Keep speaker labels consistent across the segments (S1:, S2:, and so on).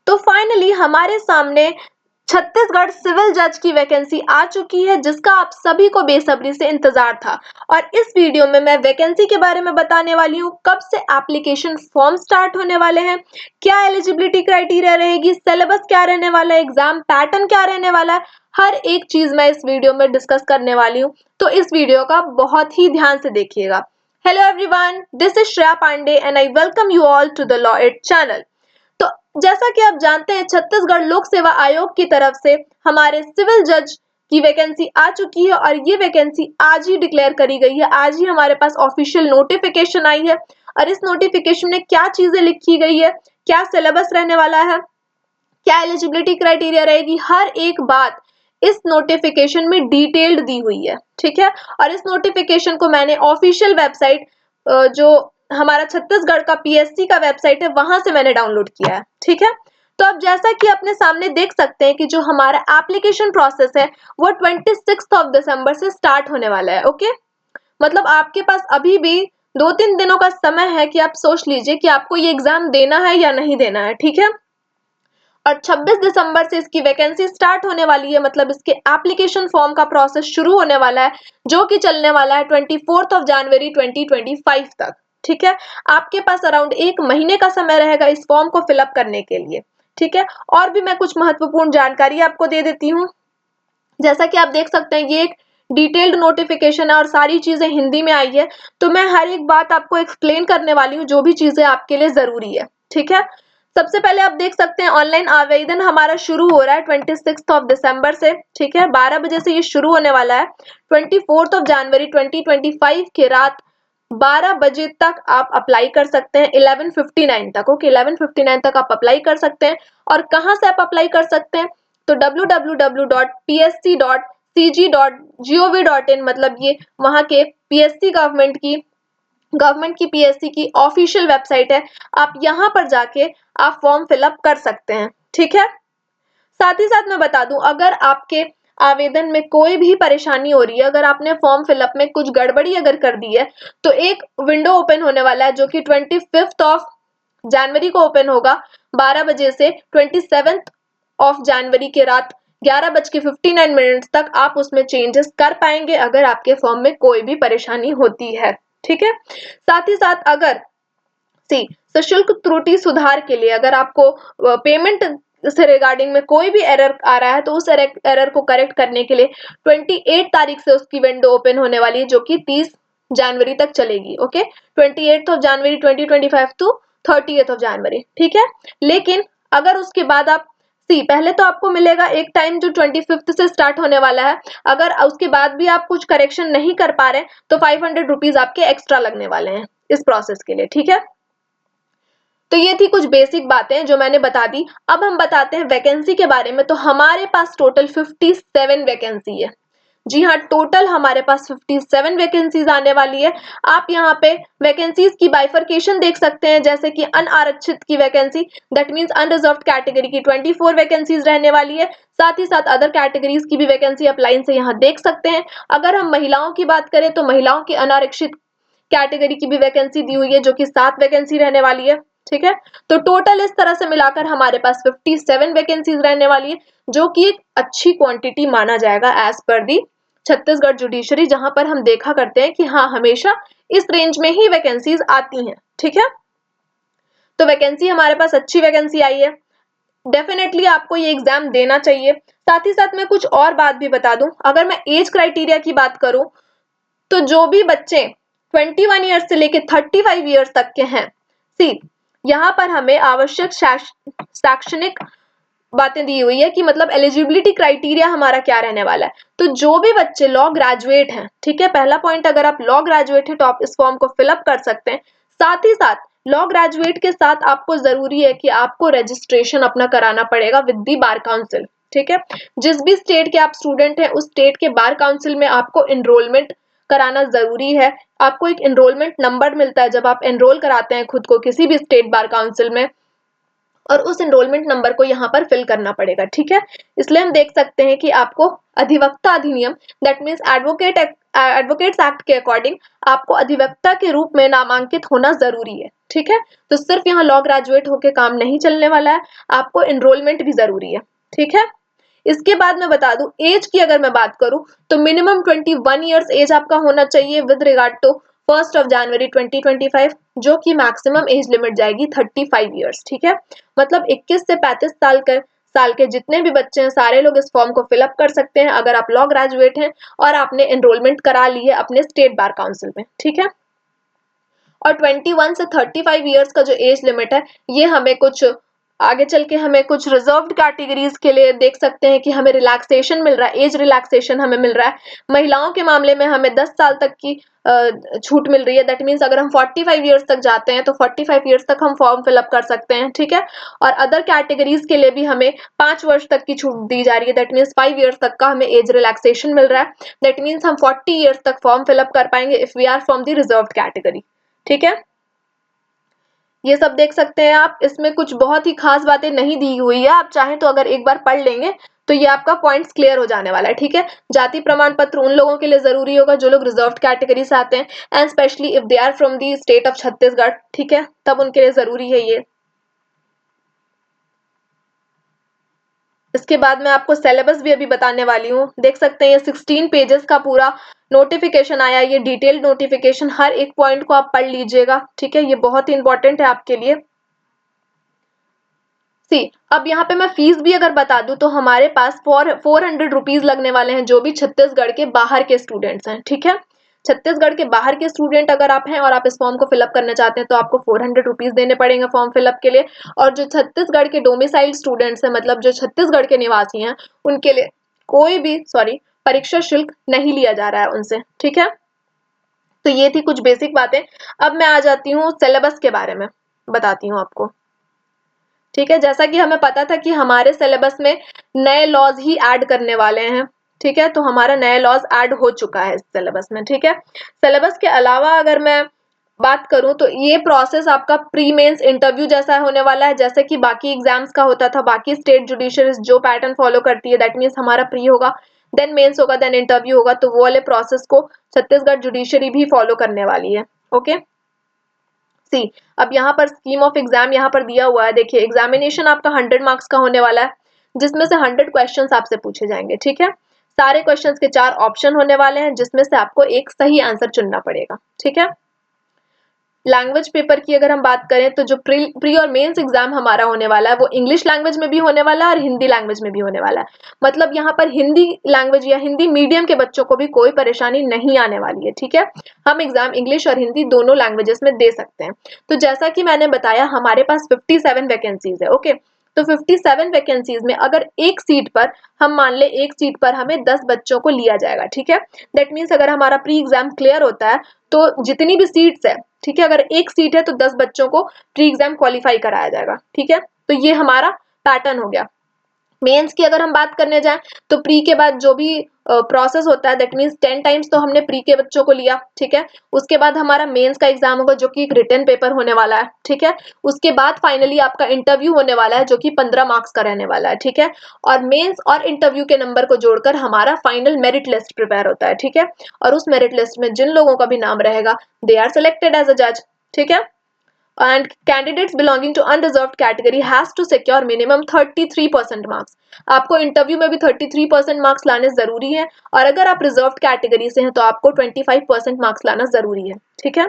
S1: तो फाइनली हमारे सामने छत्तीसगढ़ सिविल जज की वैकेंसी आ चुकी है, जिसका आप सभी को बेसब्री से इंतजार था। और इस वीडियो में मैं वैकेंसी के बारे में बताने वाली हूँ, कब से एप्लीकेशन फॉर्म स्टार्ट होने वाले हैं, क्या एलिजिबिलिटी क्राइटेरिया रहेगी, सिलेबस क्या रहने वाला है, एग्जाम पैटर्न क्या रहने वाला है, हर एक चीज मैं इस वीडियो में डिस्कस करने वाली हूँ। तो इस वीडियो का बहुत ही ध्यान से देखिएगा। Hello everyone, this is Shreya Pandey and I welcome you all to the law it channel. तो जैसा कि आप जानते हैं, छत्तीसगढ़ लोक सेवा आयोग की तरफ से हमारे सिविल जज की वैकेंसी आ चुकी है और ये वैकेंसी आज ही डिक्लेयर करी गई है। आज ही हमारे पास ऑफिशियल नोटिफिकेशन आई है और इस नोटिफिकेशन में क्या चीजें लिखी गई है, क्या सिलेबस रहने वाला है, क्या एलिजिबिलिटी क्राइटेरिया रहेगी, हर एक बात इस नोटिफिकेशन में डिटेल्ड दी हुई है। ठीक है, और इस नोटिफिकेशन को मैंने ऑफिशियल वेबसाइट जो हमारा छत्तीसगढ़ का पीएससी का वेबसाइट है वहां से मैंने डाउनलोड किया है। ठीक है, तो अब जैसा कि अपने सामने देख सकते हैं कि जो हमारा एप्लीकेशन प्रोसेस है वो 26 दिसंबर से स्टार्ट होने वाला है। ओके, मतलब आपके पास अभी भी 2-3 दिनों का समय है कि आप सोच लीजिए कि आपको ये एग्जाम देना है या नहीं देना है। ठीक है, और 26 दिसंबर से इसकी वैकेंसी स्टार्ट होने वाली है, मतलब इसके एप्लीकेशन फॉर्म का प्रोसेस शुरू होने वाला है, जो कि चलने वाला है 24 जनवरी 2025 तक। ठीक है, आपके पास अराउंड 1 महीने का समय रहेगा इस फॉर्म को फिलअप करने के लिए। ठीक है, और भी मैं कुछ महत्वपूर्ण जानकारी आपको दे देती हूँ। जैसा कि आप देख सकते हैं, ये एक डिटेल्ड नोटिफिकेशन है और सारी चीजें हिंदी में आई है, तो मैं हर एक बात आपको एक्सप्लेन करने वाली हूँ, जो भी चीजें आपके लिए जरूरी है। ठीक है, सबसे पहले आप देख सकते हैं ऑनलाइन आवेदन हमारा शुरू हो रहा है 26 दिसंबर से। ठीक है, 12 बजे से ये शुरू होने वाला है। 24 जनवरी 2025 के रात 12 बजे तक आप अप्लाई कर सकते हैं, 11:59 तक। ओके, 11:59 तक आप अप्लाई कर सकते हैं। और कहाँ से आप अप्लाई कर सकते हैं, तो www.psc.cg.gov.in, मतलब ये वहाँ के पीएससी गवर्नमेंट की पीएससी की ऑफिशियल वेबसाइट है। आप यहाँ पर जाके आप फॉर्म फिलअप कर सकते हैं। ठीक है, साथ ही साथ मैं बता दूं, अगर आपके आवेदन में कोई भी परेशानी हो रही है, अगर आपने फॉर्म फिलअप में कुछ गड़बड़ी अगर कर दी है, तो एक विंडो ओपन होने वाला है जो कि 25 जनवरी को ओपन होगा 12 बजे से 27 जनवरी के रात 11:59 तक आप उसमें चेंजेस कर पाएंगे अगर आपके फॉर्म में कोई भी परेशानी होती है। ठीक है, साथ ही साथ अगर सशुल्क त्रुटि सुधार के लिए अगर आपको पेमेंट से रिगार्डिंग में कोई भी एरर आ रहा है, तो उस एरर को करेक्ट करने के लिए 28 तारीख से उसकी विंडो ओपन होने वाली है, जो कि 30 जनवरी तक चलेगी। ओके, 28 जनवरी 2025 टू 30 जनवरी। ठीक है, लेकिन अगर उसके बाद आप पहले तो आपको मिलेगा एक टाइम जो 25 से स्टार्ट होने वाला है। अगर उसके बाद भी आप कुछ करेक्शन नहीं कर पा रहे तो 500 रुपीज आपके एक्स्ट्रा लगने वाले हैं इस प्रोसेस के लिए। ठीक है, तो ये थी कुछ बेसिक बातें जो मैंने बता दी। अब हम बताते हैं वैकेंसी के बारे में। तो हमारे पास टोटल 57 वैकेंसी है। जी हाँ, टोटल हमारे पास 57 वैकेंसीज आने वाली है। आप यहाँ पे वैकेंसीज की बाइफरकेशन देख सकते हैं, जैसे कि अनारक्षित की vacancy, that means unreserved category की 24 वैकेंसीज रहने वाली है। साथ ही साथ अदर कैटेगरीज की भी वैकेंसी आप लाइन से यहाँ देख सकते हैं। अगर हम महिलाओं की बात करें तो महिलाओं की अनारक्षित कैटेगरी की भी वैकेंसी दी हुई है, जो कि 7 वैकेंसी रहने वाली है। ठीक है, तो टोटल इस तरह से मिलाकर हमारे पास 57 वैकेंसीज रहने वाली है, जो कि एक अच्छी क्वांटिटी माना जाएगा एज पर दी छत्तीसगढ़ जुडिशरी, जहां पर हम देखा करते हैं कि हाँ, हमेशा इस रेंज में ही वैकेंसीज आती हैं। ठीक है, तो वैकेंसी हमारे पास अच्छी वैकेंसी आई है, डेफिनेटली आपको ये एग्जाम देना चाहिए। साथ ही साथ मैं कुछ और बात भी बता दूं, अगर मैं एज क्राइटेरिया की बात करूं, तो जो भी बच्चे 21 ईयर्स से लेके 35 ईयर्स तक के हैं, यहाँ पर हमें आवश्यक शैक्षणिक बातें दी हुई है कि मतलब एलिजिबिलिटी क्राइटेरिया हमारा क्या रहने वाला है। तो जो भी बच्चे लॉ ग्रेजुएट हैं, ठीक है, पहला पॉइंट, अगर आप लॉ ग्रेजुएट हैं तो आप इस फॉर्म को फिलअप कर सकते हैं। साथ ही साथ लॉ ग्रेजुएट के साथ आपको जरूरी है कि आपको रजिस्ट्रेशन अपना कराना पड़ेगा विद दी बार काउंसिल। ठीक है, जिस भी स्टेट के आप स्टूडेंट हैं, उस स्टेट के बार काउंसिल में आपको एनरोलमेंट कराना जरूरी है। आपको एक एनरोलमेंट नंबर मिलता है जब आप एनरोल कराते हैं खुद को किसी भी स्टेट बार काउंसिल में, और उस एनरोलमेंट नंबर को यहाँ पर फिल करना पड़ेगा। ठीक है, इसलिए हम देख सकते हैं कि आपको अधिवक्ता अधिनियम, दैट मीन्स एडवोकेट्स एक्ट के अकॉर्डिंग आपको अधिवक्ता के रूप में नामांकित होना जरूरी है। ठीक है। तो सिर्फ यहाँ लॉ ग्रेजुएट होके काम नहीं चलने वाला है, आपको एनरोलमेंट भी जरूरी है। ठीक है। इसके बाद मैं बता दूं, एज की अगर मैं बात करूं तो मिनिमम 21 ईयर्स एज आपका होना चाहिए विद रिगार्ड टू 1 जनवरी 2025, जो कि मैक्सिमम एज लिमिट जाएगी 35 ईयर्स। ठीक है। मतलब 21 से 35 साल के जितने भी बच्चे हैं सारे लोग इस फॉर्म को फिलअप कर सकते हैं अगर आप लॉ ग्रेजुएट हैं और आपने एनरोलमेंट करा ली है अपने स्टेट बार काउंसिल में। ठीक है। और 21 से 35 ईयर्स का जो एज लिमिट है, ये हमें कुछ आगे चल के हमें कुछ रिजर्व्ड कैटेगरीज के लिए देख सकते हैं कि हमें रिलैक्सेशन मिल रहा है, एज रिलैक्सेशन हमें मिल रहा है। महिलाओं के मामले में हमें 10 साल तक की छूट मिल रही है। दैट मीन्स अगर हम 45 ईयर्स तक जाते हैं तो 45 ईयर्स तक हम फॉर्म फिलअप कर सकते हैं। ठीक है। और अदर कैटेगरीज के लिए भी हमें 5 वर्ष तक की छूट दी जा रही है। दैट मीन्स 5 ईयर्स तक का हमें एज रिलैक्सेशन मिल रहा है। दैट मीन्स हम 40 ईयर्स तक फॉर्म फिलअप कर पाएंगे if we are from the reserved category. ठीक है। ये सब देख सकते हैं आप, इसमें कुछ बहुत ही खास बातें नहीं दी हुई है, आप चाहें तो अगर एक बार पढ़ लेंगे तो ये आपका पॉइंट्स क्लियर हो जाने वाला है। ठीक है। जाति प्रमाण पत्र उन लोगों के लिए जरूरी होगा जो लोग रिजर्व्ड कैटेगरी से आते हैं and specially if they are from the state of Chhattisgarh. ठीक है, तब उनके लिए जरूरी है ये। इसके बाद मैं आपको सिलेबस भी अभी बताने वाली हूँ। देख सकते हैं ये 16 पेजेस का पूरा नोटिफिकेशन आया, ये डिटेल्ड नोटिफिकेशन, हर एक पॉइंट को आप पढ़ लीजिएगा। ठीक है, ये बहुत ही इंपॉर्टेंट है आपके लिए। सी, अब यहाँ पे मैं फीस भी अगर बता दूं तो हमारे पास 400 रुपीज लगने वाले हैं जो भी छत्तीसगढ़ के बाहर के स्टूडेंट्स हैं। ठीक है। छत्तीसगढ़ के बाहर के स्टूडेंट अगर आप हैं और आप इस फॉर्म को फिलअप करना चाहते हैं तो आपको 400 रुपीज देने पड़ेंगे फॉर्म फिलअप के लिए। और जो छत्तीसगढ़ के डोमिसाइल स्टूडेंट्स हैं, मतलब जो छत्तीसगढ़ के निवासी हैं, उनके लिए कोई भी परीक्षा शुल्क नहीं लिया जा रहा है उनसे। ठीक है। तो ये थी कुछ बेसिक बातें। अब मैं आ जाती हूँ सिलेबस के बारे में बताती हूँ आपको। ठीक है। जैसा कि हमें पता था कि हमारे सिलेबस में नए लॉज ही ऐड करने वाले हैं। ठीक है। तो हमारा नए लॉज ऐड हो चुका है इस सिलेबस में। ठीक है। सिलेबस के अलावा अगर मैं बात करूं तो ये प्रोसेस आपका प्री मेंस इंटरव्यू जैसा होने वाला है, जैसे कि बाकी एग्जाम्स का होता था, बाकी स्टेट जुडिशरीज जो पैटर्न फॉलो करती है। दैट मीन्स हमारा प्री होगा, देन मेंस होगा, देन इंटरव्यू होगा। तो वो वाले प्रोसेस को छत्तीसगढ़ जुडिशरी भी फॉलो करने वाली है। ओके। सी, अब यहाँ पर स्कीम ऑफ एग्जाम यहाँ पर दिया हुआ है। देखिए, एग्जामिनेशन आपका 100 मार्क्स का होने वाला है जिसमें से 100 क्वेश्चंस आपसे पूछे जाएंगे। ठीक है। सारे क्वेश्चंस के 4 ऑप्शन होने वाले हैं जिसमें से आपको एक सही आंसर चुनना पड़ेगा। ठीक है। लैंग्वेज पेपर की अगर हम बात करें तो जो प्री और मेंस एग्जाम हमारा होने वाला है वो इंग्लिश लैंग्वेज में भी होने वाला है और हिंदी लैंग्वेज में भी होने वाला है। मतलब यहाँ पर हिंदी लैंग्वेज या हिंदी मीडियम के बच्चों को भी कोई परेशानी नहीं आने वाली है। ठीक है। हम एग्जाम इंग्लिश और हिंदी दोनों लैंग्वेजेस में दे सकते हैं। तो जैसा कि मैंने बताया, हमारे पास 57 वैकेंसीज है। ओके। तो 57 वैकेंसीज में अगर एक सीट पर हम मान ले, एक सीट पर हमें 10 बच्चों को लिया जाएगा। ठीक है। दैट मीन्स अगर हमारा प्री एग्जाम क्लियर होता है तो जितनी भी सीट्स है, ठीक है, अगर एक सीट है तो 10 बच्चों को प्री एग्जाम क्वालिफाई कराया जाएगा। ठीक है। तो ये हमारा पैटर्न हो गया। मेंस की अगर हम बात करने जाएं तो प्री के बाद जो भी प्रोसेस होता है, दैट मीन्स 10 टाइम्स तो हमने प्री के बच्चों को लिया। ठीक है। उसके बाद हमारा मेंस का एग्जाम होगा जो कि एक रिटन पेपर होने वाला है। ठीक है। उसके बाद फाइनली आपका इंटरव्यू होने वाला है जो कि 15 मार्क्स का रहने वाला है। ठीक है। और मेंस और इंटरव्यू के नंबर को जोड़कर हमारा फाइनल मेरिट लिस्ट प्रिपेयर होता है। ठीक है। और उस मेरिट लिस्ट में जिन लोगों का भी नाम रहेगा, they are selected as a जज। ठीक है। and candidates belonging to unreserved category has to secure minimum 33% marks। आपको इंटरव्यू में भी 33% मार्क्स लाने जरूरी है और अगर आप रिजर्व्ड कैटेगरी से हैं तो आपको 25% मार्क्स लाना जरूरी है। ठीक है।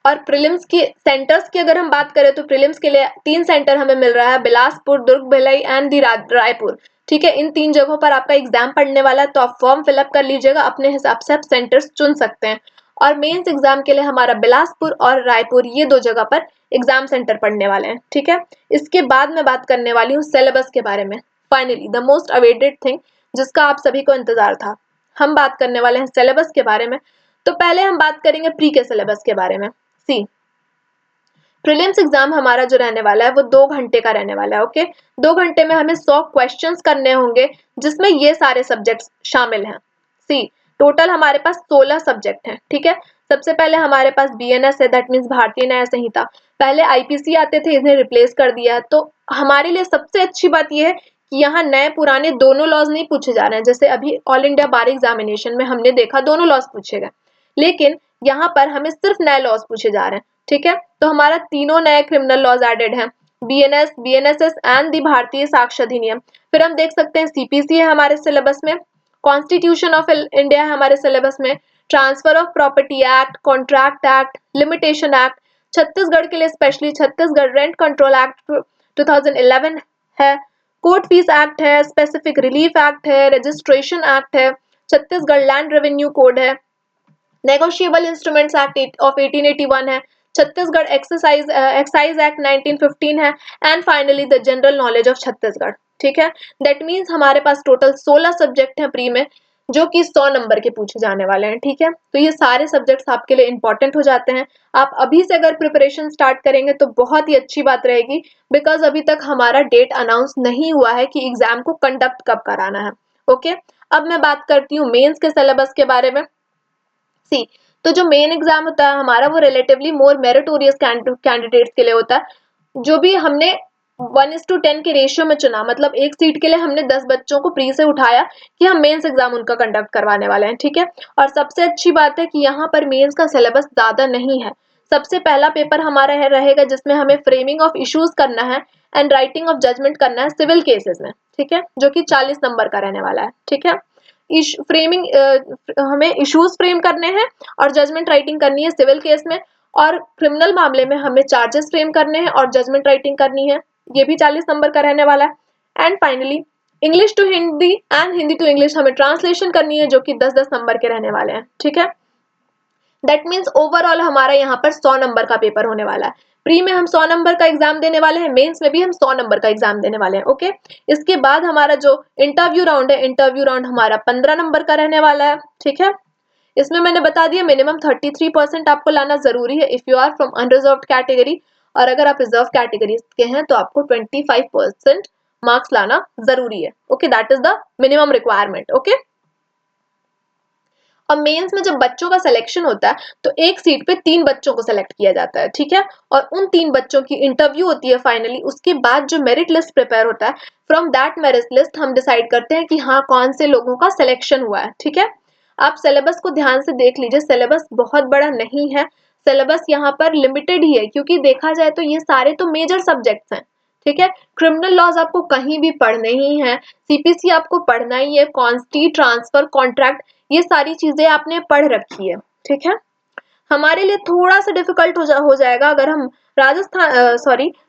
S1: और प्रीलिम्स की सेंटर्स की अगर हम बात करें तो प्रीलिम्स के लिए 3 सेंटर हमें मिल रहा है, बिलासपुर, दुर्ग, भिलाई एंड रायपुर। ठीक है। इन 3 जगहों पर आपका एग्जाम पढ़ने वाला है, तो आप फॉर्म फिलअप कर लीजिएगा, अपने हिसाब से आप सेंटर्स चुन सकते हैं। और मेंस एग्जाम के लिए हमारा बिलासपुर और रायपुर, ये 2 जगह पर एग्जाम सेंटर पढ़ने वाले हैं। ठीक है। इसके बाद मैं बात करने वाली हूँ सिलेबस के बारे में। Finally the most awaited thing जिसका आप सभी को इंतजार था, हम बात करने वाले हैं सिलेबस के बारे में। तो पहले हम बात करेंगे प्री के सिलेबस के बारे में। सी, प्रीलिम्स एग्जाम हमारा जो रहने वाला है वो 2 घंटे का रहने वाला है। ओके। 2 घंटे में हमें 100 क्वेश्चंस करने होंगे जिसमें ये सारे सब्जेक्ट्स शामिल हैं। सी, टोटल हमारे पास 16 सब्जेक्ट हैं। ठीक है। सबसे पहले हमारे पास बीएनएस है, दैट मीन्स भारतीय न्याय संहिता। पहले आईपीसी आते थे, इन्हें रिप्लेस कर दिया है। तो हमारे लिए सबसे अच्छी बात यह है कि यहाँ नए पुराने दोनों लॉज नहीं पूछे जा रहे हैं। जैसे अभी ऑल इंडिया बार एग्जामिनेशन में हमने देखा दोनों लॉज पूछे गए, लेकिन यहाँ पर हमें सिर्फ नए लॉज पूछे जा रहे हैं, ठीक है। तो हमारा तीनों नए क्रिमिनल लॉज एडेड हैं, बीएनएस, बीएनएसएस एंड दी भारतीय साक्ष्य अधिनियम। फिर हम देख सकते हैं सीपीसी है हमारे सिलेबस में, कॉन्स्टिट्यूशन ऑफ इंडिया है हमारे सिलेबस में, transfer of property act, contract act, limitation act, Chhattisgarh के लिए specially Chhattisgarh rent control act 2011 है, कोर्ट फीस एक्ट है, स्पेसिफिक रिलीफ एक्ट है, रजिस्ट्रेशन एक्ट है, छत्तीसगढ़ लैंड रेवेन्यू कोड है, नेगोशिएबल इंस्ट्रूमेंट्स एक्ट ऑफ 1881 है, छत्तीसगढ़ एक्साइज एक्ट 1915 है, and finally the general knowledge of Chhattisgarh, ठीक है। दैट मीन्स हमारे पास टोटल 16 सब्जेक्ट हैं प्री में, जो कि 100 नंबर के पूछे जाने वाले हैं, ठीक है। तो ये सारे सब्जेक्ट्स आपके लिए इंपॉर्टेंट हो जाते हैं। आप अभी से अगर प्रिपरेशन स्टार्ट करेंगे तो बहुत ही अच्छी बात रहेगी, बिकॉज अभी तक हमारा डेट अनाउंस नहीं हुआ है कि एग्जाम को कंडक्ट कब कराना है। ओके, अब मैं बात करती हूँ मेंस के सिलेबस के बारे में। सी, तो जो मेन एग्जाम होता है हमारा वो रिलेटिवली मोर मेरिटोरियस कैंडिडेट्स के लिए होता है, जो भी हमने 1:10 के रेशियो में चुना, मतलब एक सीट के लिए हमने 10 बच्चों को प्री से उठाया कि हम मेंस एग्जाम उनका कंडक्ट करवाने वाले हैं, ठीक है। और सबसे अच्छी बात है कि यहाँ पर मेंस का सिलेबस ज्यादा नहीं है। सबसे पहला पेपर हमारा रहेगा जिसमें हमें फ्रेमिंग ऑफ इश्यूज करना है एंड राइटिंग ऑफ जजमेंट करना है सिविल केसेस में, ठीक है, जो कि 40 नंबर का रहने वाला है, ठीक है। फ्रेमिंग हमें इश्यूज फ्रेम करने हैं और जजमेंट राइटिंग करनी है सिविल केस में, और क्रिमिनल मामले में हमें चार्जेस फ्रेम करने हैं और जजमेंट राइटिंग करनी है, ये भी 40 नंबर का रहने वाला है। And finally English to Hindi and Hindi to English हमें ट्रांसलेशन करनी है, जो कि 10-10 नंबर के रहने वाले हैं, ठीक है। दैट मीन्स ओवरऑल हमारा यहाँ पर 100 नंबर का पेपर होने वाला है। प्री में हम 100 नंबर का एग्जाम देने वाले हैं, मेंस में भी हम 100 नंबर का एग्जाम देने वाले हैं, ओके। इसके बाद हमारा जो इंटरव्यू राउंड है, इंटरव्यू राउंड हमारा 15 नंबर का रहने वाला है, ठीक है। इसमें मैंने बता दिया मिनिमम 33% आपको लाना जरूरी है if you are from unreserved category, और अगर आप रिजर्व कैटेगरी के हैं तो आपको 25% मार्क्स लाना जरूरी है, okay. That is the minimum requirement, okay. अब मेंस में जब बच्चों का सिलेक्शन होता है तो एक सीट पे 3 बच्चों को सिलेक्ट किया जाता है, ठीक है, और उन 3 बच्चों की इंटरव्यू होती है फाइनली। उसके बाद जो मेरिट लिस्ट प्रिपेयर होता है, फ्रॉम दैट मेरिट लिस्ट हम डिसाइड करते हैं कि हाँ कौन से लोगों का सिलेक्शन हुआ है, ठीक है। आप सिलेबस को ध्यान से देख लीजिए, सिलेबस बहुत बड़ा नहीं है, सिलेबस यहाँ पर लिमिटेड ही है, क्योंकि देखा जाए तो ये सारे तो मेजर सब्जेक्ट्स हैं, ठीक है। क्रिमिनल लॉज आपको कहीं भी पढ़ने ही है, सीपीसी आपको पढ़ना ही है, कॉन्स्टी, ट्रांसफर, कॉन्ट्रैक्ट, ये सारी चीजें आपने पढ़ रखी है, ठीक है। हमारे लिए थोड़ा सा डिफिकल्ट हो जाएगा अगर हम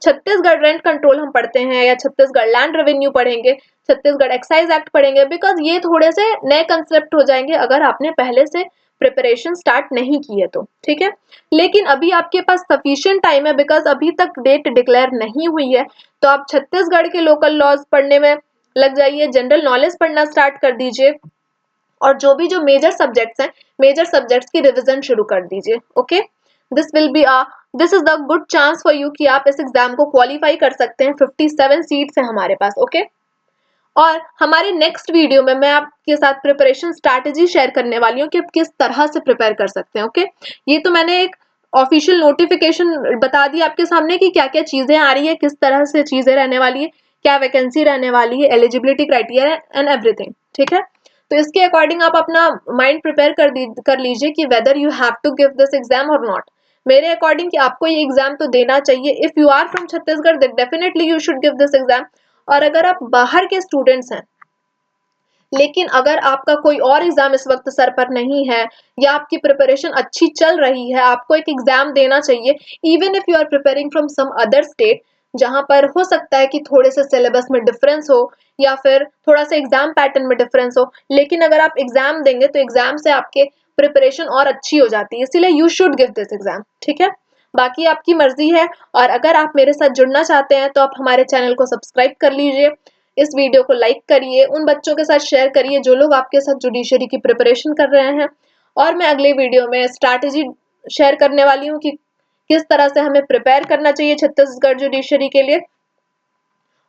S1: छत्तीसगढ़ रेंट कंट्रोल हम पढ़ते हैं, या छत्तीसगढ़ लैंड रेवेन्यू पढ़ेंगे, छत्तीसगढ़ एक्साइज एक्ट पढ़ेंगे, बिकॉज ये थोड़े से नए कंसेप्ट हो जाएंगे अगर आपने पहले से प्रिपरेशन स्टार्ट नहीं की है तो, ठीक है। लेकिन अभी आपके पास सफिशिएंट टाइम है, बिकॉज अभी तक डेट डिक्लेयर नहीं हुई है, तो आप छत्तीसगढ़ के लोकल लॉज पढ़ने में लग जाइए, जनरल नॉलेज पढ़ना स्टार्ट कर दीजिए, और जो मेजर सब्जेक्ट्स हैं, मेजर सब्जेक्ट्स की रिवीजन शुरू कर दीजिए, okay. This is the good chance for you कि आप इस एग्जाम को क्वालिफाई कर सकते हैं। 57 सीट्स हैं हमारे पास, ओके। और हमारे नेक्स्ट वीडियो में मैं आपके साथ प्रिपरेशन स्ट्रैटेजी शेयर करने वाली हूँ कि आप किस तरह से प्रिपेयर कर सकते हैं, ओके। ये तो मैंने एक ऑफिशियल नोटिफिकेशन बता दी आपके सामने कि क्या क्या चीजें आ रही है, किस तरह से चीजें रहने वाली है, क्या वैकेंसी रहने वाली है, एलिजिबिलिटी क्राइटेरिया एंड एवरीथिंग, ठीक है। तो इसके अकॉर्डिंग आप अपना माइंड प्रिपेयर कर लीजिए कि whether you have to give this exam और नॉट। मेरे अकॉर्डिंग कि आपको ये एग्जाम तो देना चाहिए। If you are from Chhattisgarh definitely you should give this exam. और अगर आप बाहर के स्टूडेंट्स हैं, लेकिन अगर आपका कोई और एग्जाम इस वक्त सर पर नहीं है, या आपकी प्रिपरेशन अच्छी चल रही है, आपको एक एग्जाम देना चाहिए, even if you are preparing from some other state, जहां पर हो सकता है कि थोड़े से सिलेबस में डिफरेंस हो या फिर थोड़ा सा एग्जाम पैटर्न में डिफरेंस हो, लेकिन अगर आप एग्जाम देंगे तो एग्जाम से आपके प्रिपरेशन और अच्छी हो जाती है, इसीलिए you should give this exam, ठीक है। बाकी आपकी मर्जी है, और अगर आप मेरे साथ जुड़ना चाहते हैं तो आप हमारे चैनल को सब्सक्राइब कर लीजिए, इस वीडियो को लाइक करिए, उन बच्चों के साथ शेयर करिए जो लोग आपके साथ जुडिशरी की प्रिपरेशन कर रहे हैं। और मैं अगले वीडियो में स्ट्रैटेजी शेयर करने वाली हूँ कि किस तरह से हमें प्रिपेयर करना चाहिए छत्तीसगढ़ जुडिशरी के लिए।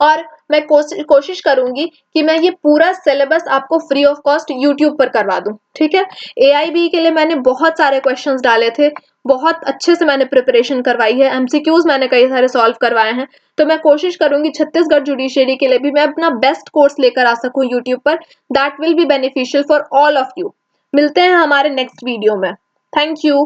S1: और मैं कोशिश करूंगी कि मैं ये पूरा सिलेबस आपको फ्री ऑफ कॉस्ट यूट्यूब पर करवा दूं, ठीक है। एआईबी के लिए मैंने बहुत सारे क्वेश्चंस डाले थे, बहुत अच्छे से मैंने प्रिपरेशन करवाई है, एमसीक्यूज मैंने कई सारे सॉल्व करवाए हैं, तो मैं कोशिश करूंगी छत्तीसगढ़ जुडिशरी के लिए भी मैं अपना बेस्ट कोर्स लेकर आ सकूं यूट्यूब पर। That will be beneficial for all of you. मिलते हैं हमारे नेक्स्ट वीडियो में। Thank you.